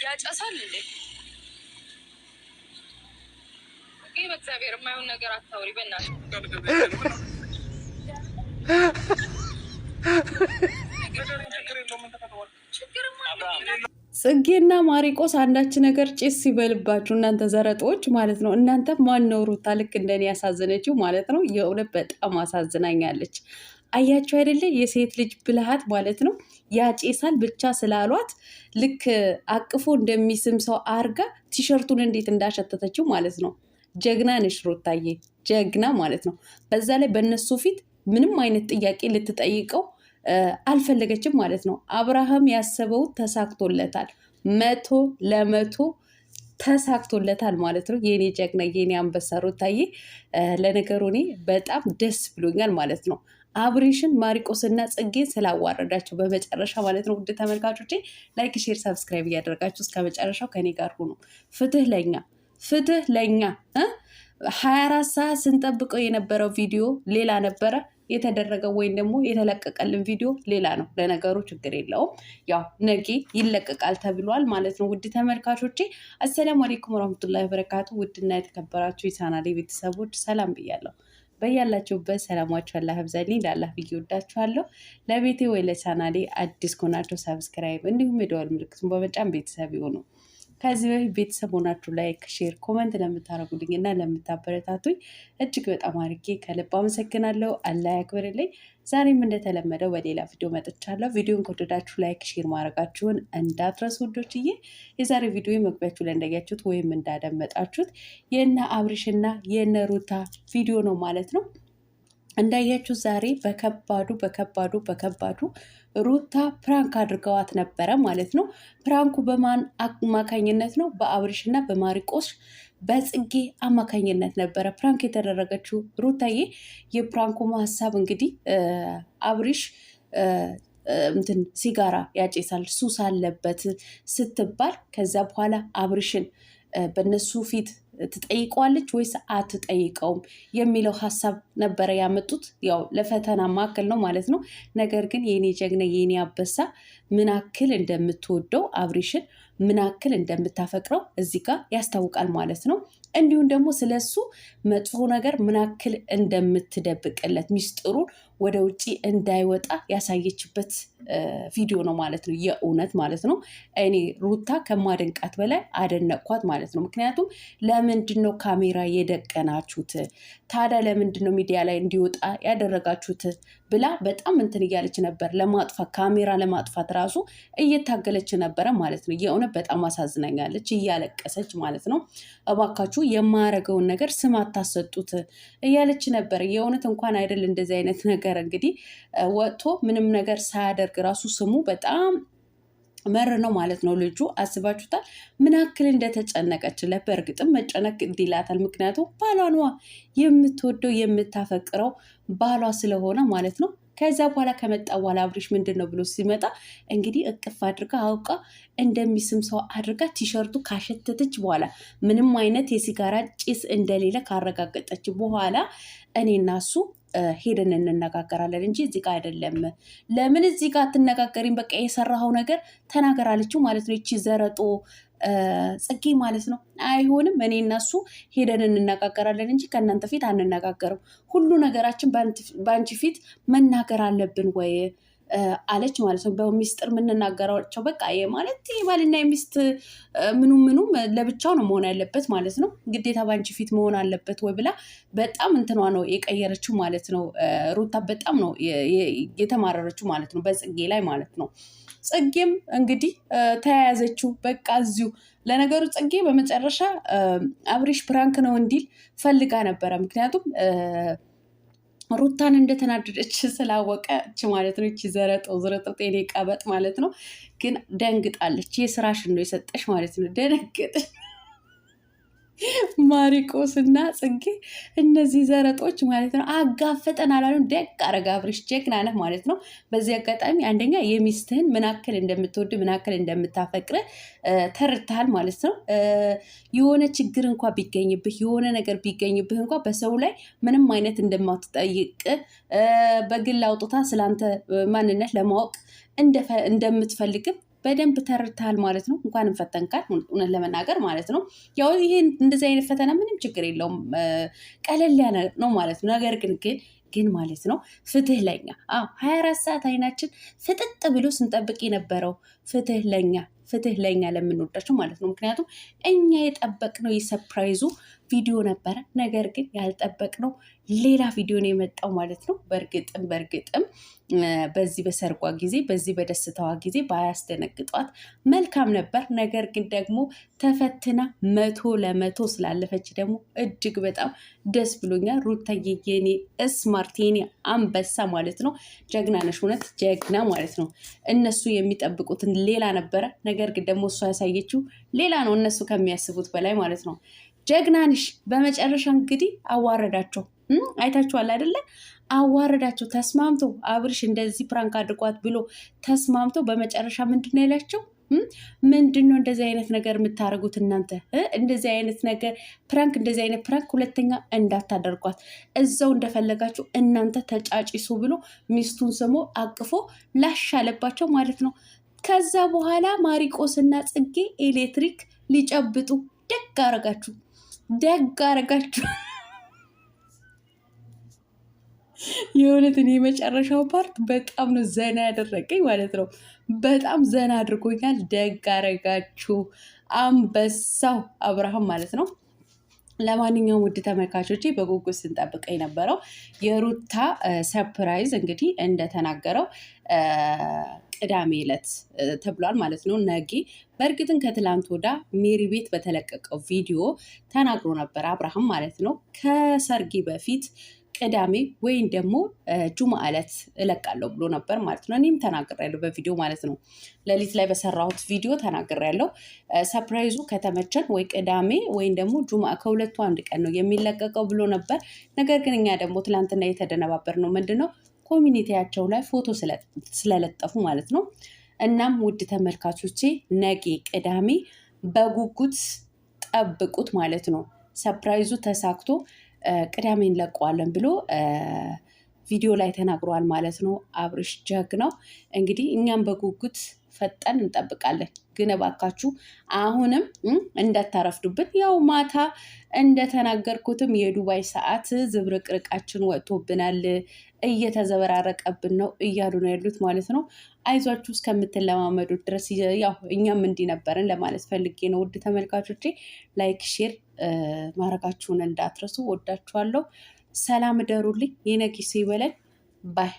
ያጨሳል እንዴ? ይሄ በእግዚአብሔር የማይሆን ነገር አታውሪ በእናትህ። ጽጌና ማሪቆስ አንዳች ነገር ጭስ ሲበልባችሁ እናንተ ዘረጦች ማለት ነው። እናንተ ማነው ሩታ ልክ እንደኔ ያሳዘነችው ማለት ነው። የእውነት በጣም አሳዝናኛለች። አያችሁ አይደለ? የሴት ልጅ ብልሃት ማለት ነው። ያጨሳል ብቻ ስላሏት ልክ አቅፎ እንደሚስም ሰው አርጋ ቲሸርቱን እንዴት እንዳሸተተችው ማለት ነው። ጀግና ነሽ ሩታዬ፣ ጀግና ማለት ነው። በዛ ላይ በእነሱ ፊት ምንም አይነት ጥያቄ ልትጠይቀው አልፈለገችም ማለት ነው። አብርሃም ያሰበው ተሳክቶለታል፣ 100% ተሳክቶለታል ማለት ነው። የኔ ጀግና የኔ አንበሳ ሩታዬ፣ ለነገሩ እኔ በጣም ደስ ብሎኛል ማለት ነው። አብሬሽን ማሪቆስና ጽጌን ስላዋረዳቸው በመጨረሻ ማለት ነው። ውድ ተመልካቾቼ ላይክ፣ ሼር፣ ሰብስክራይብ እያደረጋችሁ እስከ መጨረሻው ከኔ ጋር ሁኑ። ፍትህ ለኛ፣ ፍትህ ለኛ። 24 ሰዓት ስንጠብቀው የነበረው ቪዲዮ ሌላ ነበረ፣ የተደረገው ወይም ደግሞ የተለቀቀልን ቪዲዮ ሌላ ነው። ለነገሩ ችግር የለውም፣ ያው ነገ ይለቀቃል ተብሏል ማለት ነው። ውድ ተመልካቾቼ አሰላሙ አለይኩም ወራህመቱላሂ ወበረካቱ። ውድና የተከበራችሁ የቻናሌ ቤተሰቦች ሰላም ብያለሁ። በያላችሁበት ሰላማችሁ አላህ ያብዛልኝ። ለአላህ ብዬ ወዳችኋለሁ። ለቤቴ ወይ ለቻናሌ አዲስ ከሆናችሁ ሰብስክራይብ እንዲሁም የደወል ምልክቱን በመጫን ቤተሰብ ይሁኑ። ከዚህ በፊት ቤተሰብ ሆናችሁ ላይክ፣ ሼር፣ ኮመንት ለምታደርጉልኝ እና ለምታበረታቱኝ እጅግ በጣም አድርጌ ከልብ አመሰግናለሁ። አላህ ያክብርልኝ። ዛሬም እንደተለመደው በሌላ ቪዲዮ መጥቻለሁ። ቪዲዮን ከወደዳችሁ ላይክ፣ ሼር ማድረጋችሁን እንዳትረሱ ውዶችዬ። የዛሬ ቪዲዮ መግቢያችሁ ላይ እንዳያችሁት ወይም እንዳደመጣችሁት የእነ አብርሽና የእነ ሩታ ቪዲዮ ነው ማለት ነው። እንዳያችሁ ዛሬ በከባዱ ሩታ ፕራንክ አድርገዋት ነበረ ማለት ነው። ፕራንኩ በማን አማካኝነት ነው? በአብርሽና በማሪቆስ በጽጌ አማካኝነት ነበረ ፕራንክ የተደረገችው ሩታዬ። የፕራንኩ ሀሳብ እንግዲህ አብርሽ እንትን ሲጋራ ያጨሳል ሱስ አለበት ስትባል ከዛ በኋላ አብርሽን በነሱ ፊት ትጠይቀዋለች ወይስ አትጠይቀውም የሚለው ሀሳብ ነበረ ያመጡት። ያው ለፈተና ማዕከል ነው ማለት ነው። ነገር ግን የኔ ጀግና የኔ አበሳ ምን አክል እንደምትወደው አብርሽን ምን አክል እንደምታፈቅረው እዚህ ጋር ያስታውቃል ማለት ነው። እንዲሁም ደግሞ ስለሱ መጥፎ ነገር ምን አክል እንደምትደብቅለት ሚስጥሩን ወደ ውጭ እንዳይወጣ ያሳየችበት ቪዲዮ ነው ማለት ነው። የእውነት ማለት ነው። እኔ ሩታ ከማደንቃት በላይ አደነቅኳት ማለት ነው። ምክንያቱም ለምንድን ነው ካሜራ የደቀናችሁት? ታዲያ ለምንድን ነው ሚዲያ ላይ እንዲወጣ ያደረጋችሁት? ብላ በጣም እንትን እያለች ነበር። ለማጥፋት ካሜራ ለማጥፋት ራሱ እየታገለች ነበረ ማለት ነው። የእውነት በጣም አሳዝናኛለች፣ እያለቀሰች ማለት ነው። እባካችሁ የማያረገውን ነገር ስም አታሰጡት እያለች ነበር። የእውነት እንኳን አይደል እንደዚህ አይነት ነገር እንግዲህ ወጥቶ ምንም ነገር ሳያደርግ ራሱ ስሙ በጣም መር ነው ማለት ነው። ልጁ አስባችሁታል ምን ያክል እንደተጨነቀችለት? በእርግጥም መጨነቅ እንዲላታል። ምክንያቱም ባሏ የምትወደው የምታፈቅረው ባሏ ስለሆነ ማለት ነው። ከዛ በኋላ ከመጣ በኋላ አብርሽ ምንድን ነው ብሎ ሲመጣ እንግዲህ እቅፍ አድርጋ አውቃ እንደሚስም ሰው አድርጋ ቲሸርቱ ካሸተተች በኋላ ምንም አይነት የሲጋራ ጭስ እንደሌለ ካረጋገጠች በኋላ እኔና እሱ ሄደን እንነጋገራለን እንጂ እዚህ ጋር አይደለም። ለምን እዚህ ጋር አትነጋገሪም? በቃ የሰራኸው ነገር ተናገር አለችው ማለት ነው። ይቺ ዘረጦ ጽጌ ማለት ነው። አይሆንም፣ እኔ እና እሱ ሄደን እንነጋገራለን እንጂ ከእናንተ ፊት አንነጋገርም። ሁሉ ነገራችን በአንቺ ፊት መናገር አለብን ወይ አለች ማለት ነው። በሚስጥር የምንናገራቸው በቃ ማለት የባልና የሚስት ምኑም ለብቻው ነው መሆን ያለበት ማለት ነው። ግዴታ ባንቺ ፊት መሆን አለበት ወይ ብላ በጣም እንትኗ ነው የቀየረችው ማለት ነው። ሩታ በጣም ነው የተማረረችው ማለት ነው በጽጌ ላይ ማለት ነው። ጽጌም እንግዲህ ተያያዘችው በቃ እዚሁ። ለነገሩ ጽጌ በመጨረሻ አብርሽ ፕራንክ ነው እንዲል ፈልጋ ነበረ። ምክንያቱም ሩታን እንደተናደደች ስላወቀች ማለት ነው። ይቺ ዘረጠው ጤኔ ቀበጥ ማለት ነው። ግን ደንግጣለች። የስራሽን ነው የሰጠሽ ማለት ነው። ደነገጠች። ማሪቆስ እና ጽጌ እነዚህ ዘረጦች ማለት ነው። አጋፈጠን አላለም። ደግ አረጋ አብርሽ፣ ጀግና ነህ ማለት ነው። በዚህ አጋጣሚ አንደኛ የሚስትህን ምን ያክል እንደምትወድ ምን ያክል እንደምታፈቅር ተረድተሃል ማለት ነው። የሆነ ችግር እንኳ ቢገኝብህ የሆነ ነገር ቢገኝብህ እንኳ በሰው ላይ ምንም አይነት እንደማትጠይቅ በግል አውጥታ ስላንተ ማንነት ለማወቅ እንደምትፈልግም በደንብ ተረድተሃል ማለት ነው። እንኳንም ፈተንካል እውነት ለመናገር ማለት ነው። ያው ይሄን እንደዚህ አይነት ፈተና ምንም ችግር የለውም ቀለል ያለ ነው ማለት ነው። ነገር ግን ማለት ነው ፍትህ ለኛ 24 ሰዓት አይናችን ፍጥጥ ብሎ ስንጠብቅ የነበረው ፍትህ ለኛ ለምንወዳቸው ማለት ነው። ምክንያቱም እኛ የጠበቅነው የሰርፕራይዙ ቪዲዮ ነበረ። ነገር ግን ያልጠበቅነው ሌላ ቪዲዮ ነው የመጣው ማለት ነው። በእርግጥም በዚህ በሰርጓ ጊዜ በዚህ በደስታዋ ጊዜ ባያስደነግጧት መልካም ነበር። ነገር ግን ደግሞ ተፈትና 100% ስላለፈች ደግሞ እጅግ በጣም ደስ ብሎኛል። ሩታዬ የኔ ስማርት የኔ አንበሳ ማለት ነው። ጀግና ነሽ፣ እውነት ጀግና ማለት ነው። እነሱ የሚጠብቁትን ሌላ ነበረ። ነገር ግን ደግሞ እሷ ያሳየችው ሌላ ነው፣ እነሱ ከሚያስቡት በላይ ማለት ነው። ጀግናንሽ በመጨረሻ እንግዲህ አዋረዳቸው። አይታችኋል አይደለ? አዋረዳቸው። ተስማምቶ አብርሽ እንደዚህ ፕራንክ አድርጓት ብሎ ተስማምቶ በመጨረሻ ምንድን ነው ያላቸው? ምንድን ነው እንደዚህ አይነት ነገር የምታደርጉት እናንተ? እንደዚህ አይነት ነገር ፕራንክ፣ እንደዚህ አይነት ፕራንክ ሁለተኛ እንዳታደርጓት፣ እዛው እንደፈለጋችሁ እናንተ ተጫጭሱ ብሎ ሚስቱን ስሞ አቅፎ ላሽ አለባቸው ማለት ነው። ከዛ በኋላ ማሪቆስና ጽጌ ኤሌክትሪክ ሊጨብጡ ደግ አረጋችሁ። የእውነትን የመጨረሻው ፓርት በጣም ነው ዘና ያደረገኝ ማለት ነው። በጣም ዘና አድርጎኛል። ደግ አረጋችሁ አንበሳው አብርሃም ማለት ነው። ለማንኛውም ውድ ተመልካቾቼ በጉጉት ስንጠብቀ የነበረው የሩታ ሰርፕራይዝ እንግዲህ እንደተናገረው ቅዳሜ ዕለት ተብሏል ማለት ነው። ነጌ በእርግጥን ከትላንት ወዳ ሜሪ ቤት በተለቀቀው ቪዲዮ ተናግሮ ነበር አብርሃም ማለት ነው። ከሰርጌ በፊት ቅዳሜ ወይም ደግሞ ጁማ ዕለት እለቃለሁ ብሎ ነበር ማለት ነው። እኔም ተናግሬያለሁ በቪዲዮ ማለት ነው። ሌሊት ላይ በሰራሁት ቪዲዮ ተናግሬያለሁ። ሰርፕራይዙ ከተመቸን ወይ ቅዳሜ ወይም ደግሞ ጁማ ከሁለቱ አንድ ቀን ነው የሚለቀቀው ብሎ ነበር። ነገር ግን እኛ ደግሞ ትላንትና የተደነባበር ነው ምንድነው ኮሚኒቲያቸው ላይ ፎቶ ስለለጠፉ ማለት ነው። እናም ውድ ተመልካቾቼ ነገ ቅዳሜ በጉጉት ጠብቁት ማለት ነው። ሰርፕራይዙ ተሳክቶ ቅዳሜ እንለቀዋለን ብሎ ቪዲዮ ላይ ተናግሯል ማለት ነው። አብርሽ ጀግናው እንግዲህ እኛም በጉጉት ፈጠን እንጠብቃለን። ግን እባካችሁ አሁንም እንዳታረፍዱብን። ያው ማታ እንደተናገርኩትም የዱባይ ሰዓት ዝብርቅርቃችን ወጥቶብናል፣ እየተዘበራረቀብን ነው እያሉ ነው ያሉት ማለት ነው። አይዟችሁ እስከምትለማመዱት ድረስ ያው እኛም እንዲህ ነበርን ለማለት ፈልጌ ነው። ውድ ተመልካቾቼ ላይክ፣ ሼር ማድረጋችሁን እንዳትረሱ። ወዳችኋለሁ። ሰላም እደሩልኝ። የነጊ ይበለን ባይ